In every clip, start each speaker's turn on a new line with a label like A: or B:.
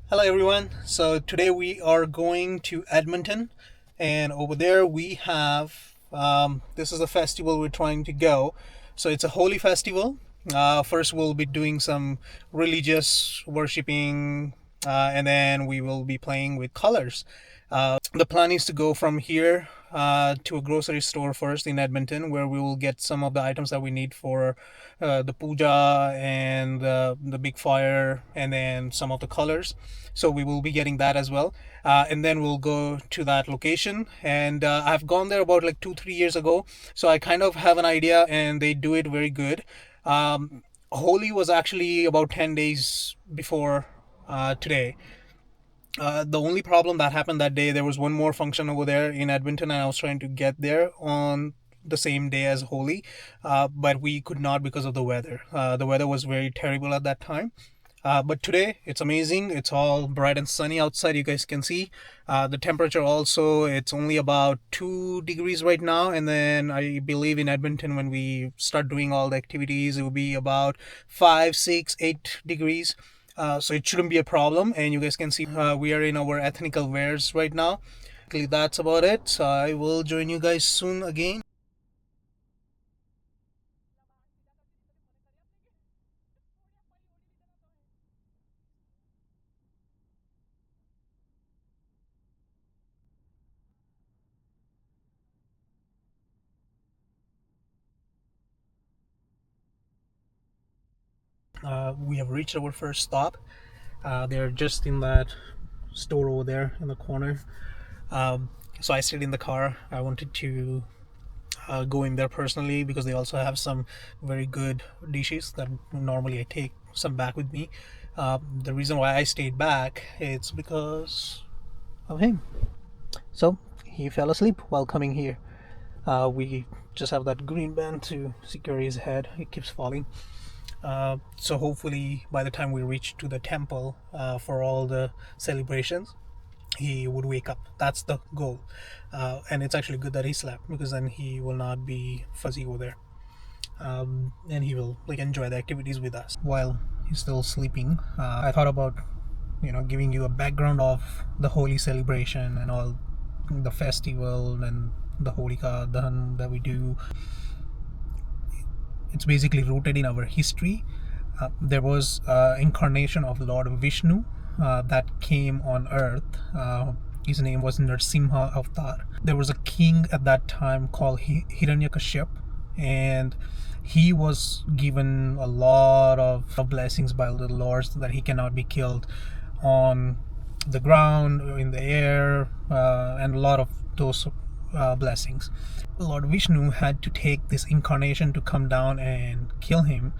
A: Hello everyone. So today we are going to Edmonton, and over there we have this is a festival we're trying to go. So it's a holy festival. First we'll be doing some religious worshiping, and then we will be playing with colors. The plan is to go from here to a grocery store first in Edmonton, where we will get some of the items that we need for the puja and the big fire, and then some of the colors. So we will be getting that as well, and then we'll go to that location. And I've gone there about like 2 3 years ago, so I kind of have an idea, and they do it very good. Holi was actually about 10 days before today. The only problem that happened that day, there was one more function over there in Edmonton, and I was trying to get there on the same day as Holi, but we could not because of the weather. The weather was very terrible at that time. But today it's amazing. It's all bright and sunny outside. You guys can see the temperature also. It's only about 2 degrees right now, and then I believe in Edmonton when we start doing all the activities, it will be about 5 6 8 degrees. So it shouldn't be a problem, and you guys can see we are in our ethnical wears right now. That's about it. So I will join you guys soon again. We have reached our first stop. They're just in that store over there in the corner. So I stayed in the car. I wanted to go in there personally because they also have some very good dishes that normally I take some back with me. The reason why I stayed back is because of him. So he fell asleep while coming here. We just have that green band to secure his head. It keeps falling. So hopefully by the time we reach to the temple for all the celebrations, he would wake up. That's the goal. And it's actually good that he slept, because then he will not be fuzzy over there. And he will like enjoy the activities with us while he's still sleeping. I thought about giving you a background of the Holi celebration and all the festival and the Holika Dahan that we do. It's basically rooted in our history. There was incarnation of Lord Vishnu that came on earth. His name was Narsimha Avatar. There was a king at that time called Hiranyakashyap, and he was given a lot of blessings by the lords that he cannot be killed on the ground, in the air, and a lot of those blessings. Lord Vishnu had to take this incarnation to come down and kill him,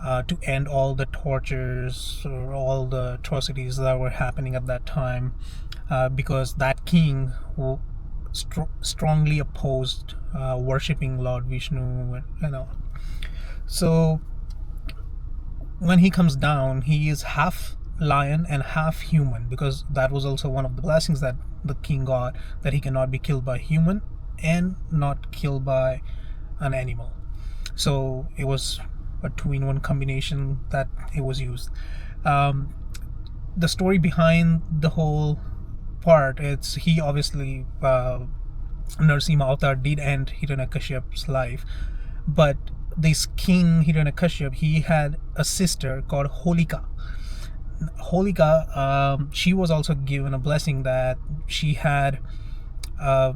A: to end all the tortures or all the atrocities that were happening at that time, because that king who strongly opposed worshipping Lord Vishnu and all. So when he comes down, he is half lion and half human, because that was also one of the blessings that the king got, that he cannot be killed by human and not killed by an animal. So it was a two-in-one combination that it was used. The story behind the whole part, it's he obviously Narsimha Avatar did end Hiranyakashyap's life, but this king Hiranyakashyap, he had a sister called Holika. She was also given a blessing that she had a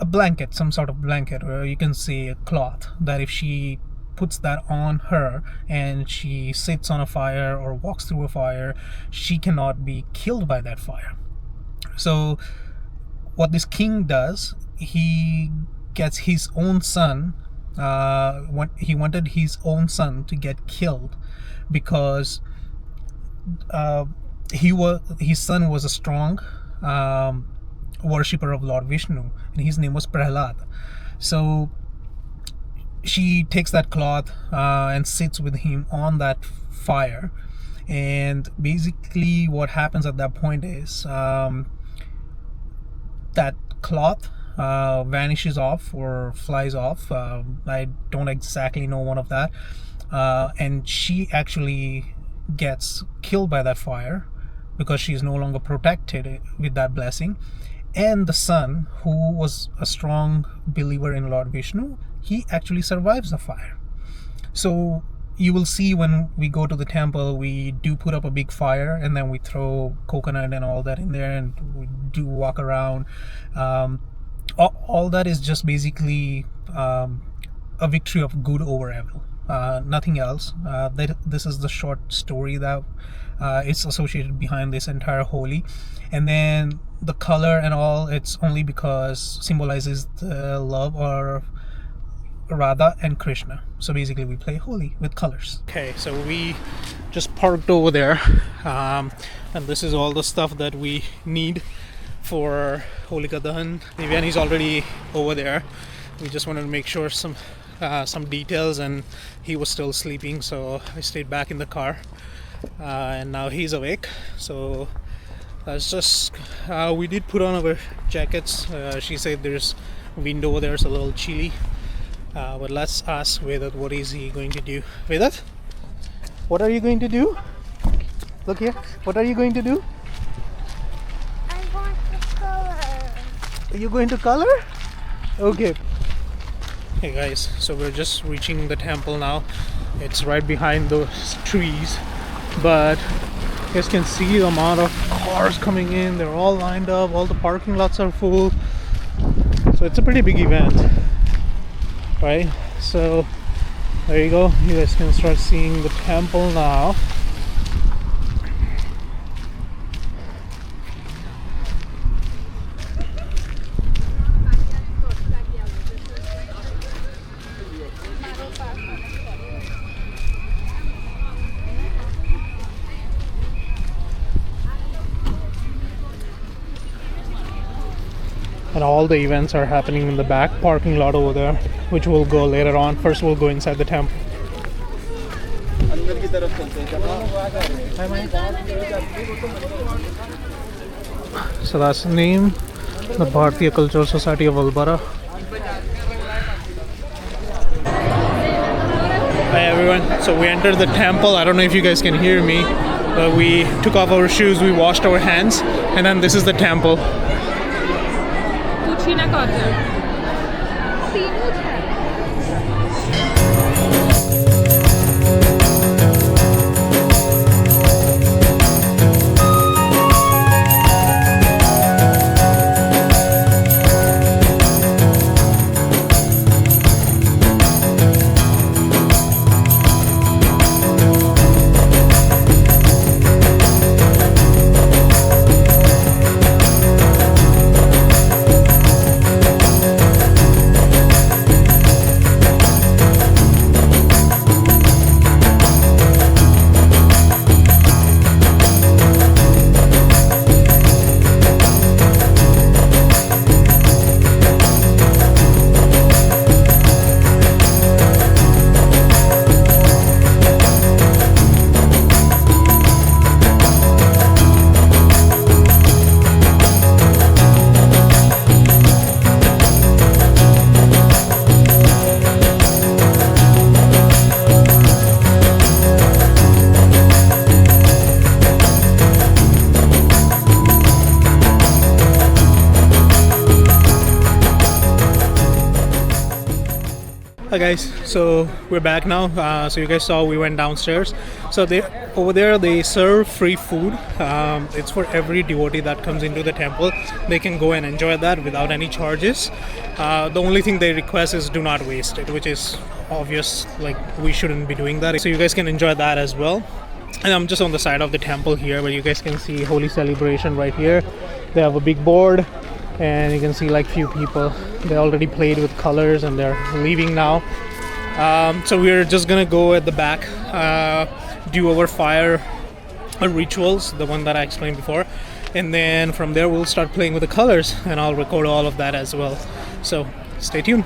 A: blanket, some sort of blanket, or you can say a cloth, that if she puts that on her and she sits on a fire or walks through a fire, she cannot be killed by that fire. So what this king does, he gets his own son. He wanted his own son to get killed because his son was a strong worshipper of Lord Vishnu, and his name was Prahlad. So she takes that cloth and sits with him on that fire, and basically what happens at that point is that cloth vanishes off or flies off. I don't exactly know one of that. And she actually gets killed by that fire, because she is no longer protected with that blessing. And the son, who was a strong believer in Lord Vishnu, he actually survives the fire. So you will see when we go to the temple, we do put up a big fire, and then we throw coconut and all that in there, and we do walk around. All that is just basically a victory of good over evil, nothing else. This is the short story that it's associated behind this entire Holi. And then the color and all, it's only because symbolizes the love or Radha and Krishna. So basically we play Holi with colors. Okay, so we just parked over there, and this is all the stuff that we need for Holika Dahan. Nivyan is already over there. We just wanted to make sure some details, and he was still sleeping, so I stayed back in the car, and now he's awake. So that's just we did put on our jackets. She said there's a window there, it's a little chilly. But let's ask Vedat what is he going to do. Vedat, what are you going to do? Look here. What are you going to do?
B: I'm going to color.
A: Are you going to color? Okay. Hey guys, so we're just reaching the temple now. It's right behind those trees. But you guys can see the amount of cars coming in. They're all lined up. All the parking lots are full. So it's a pretty big event. Right, so there you go. You guys can start seeing the temple now. And all the events are happening in the back parking lot over there, which we'll go later on. First we'll go inside the temple. So that's the name, the Bharatiya Cultural Society of Albara. Hi everyone, so we entered the temple. I don't know if you guys can hear me, but we took off our shoes, we washed our hands, and then this is the temple.
C: Cucina cosa?
A: Hi guys, so we're back now. So you guys saw we went downstairs. So over there they serve free food. It's for every devotee that comes into the temple. They can go and enjoy that without any charges. The only thing they request is do not waste it, which is obvious, like we shouldn't be doing that. So you guys can enjoy that as well. And I'm just on the side of the temple here, where you guys can see Holi Celebration right here. They have a big board, and you can see like few people. They already played with colors and they're leaving now. So we're just gonna go at the back, do our fire rituals, the one that I explained before, and then from there we'll start playing with the colors, and I'll record all of that as well. So stay tuned.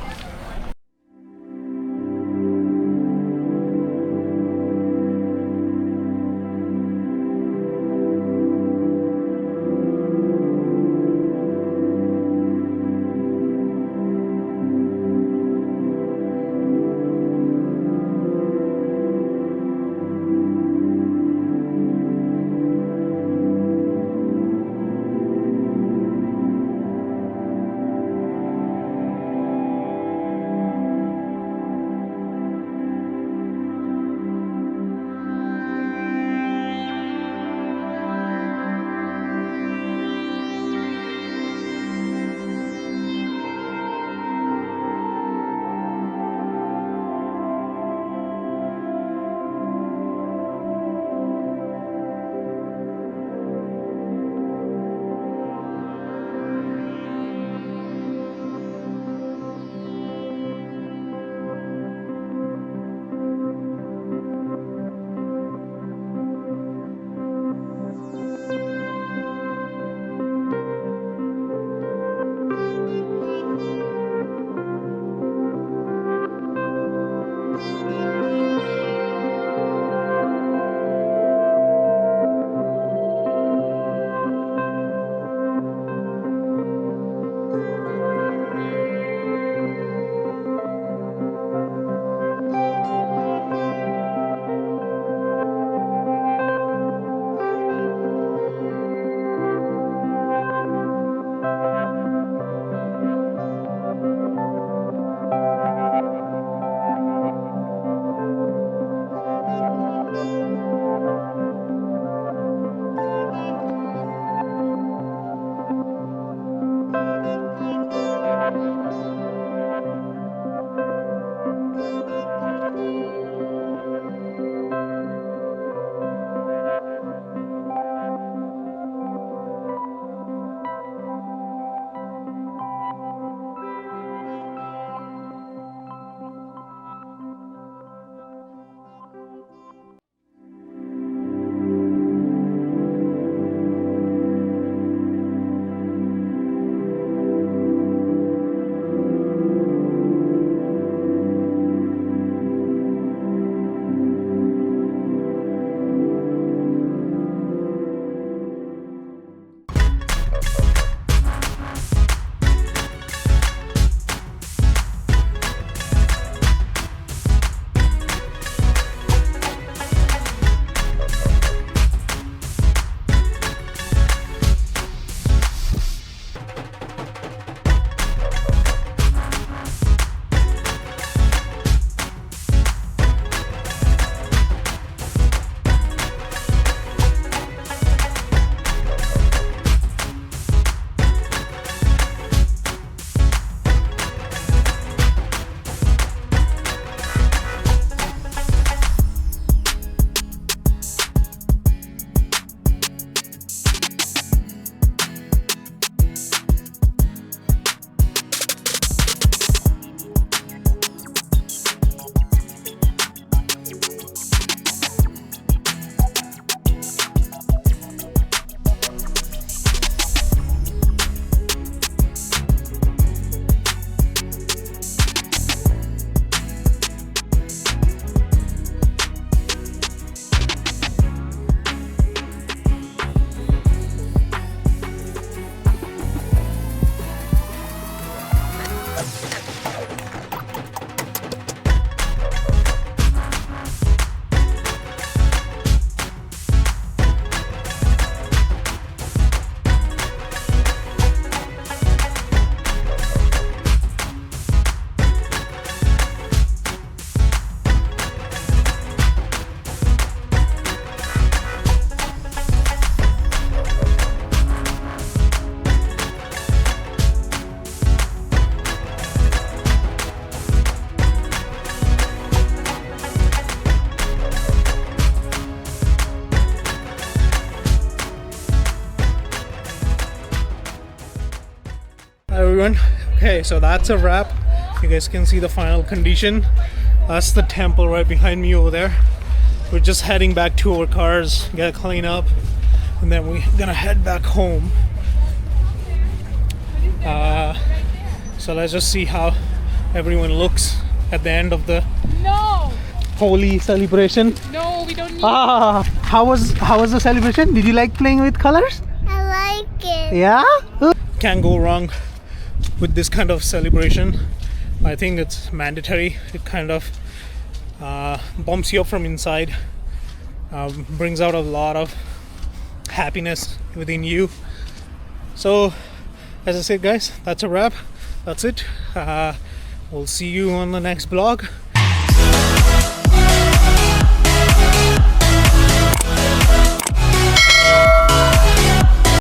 A: everyone. Okay, so that's a wrap. You guys can see the final condition. That's the temple right behind me over there. We're just heading back to our cars, gotta clean up, and then we're gonna head back home. So let's just see how everyone looks at the end of the Holi celebration.
C: No, we don't need.
A: How was the celebration? Did you like playing with colors?
B: I like it.
A: Yeah? Can't go wrong with this kind of celebration. I think it's mandatory. It kind of bumps you up from inside, brings out a lot of happiness within you. So as I said, guys, that's a wrap. That's it. We'll see you on the next vlog.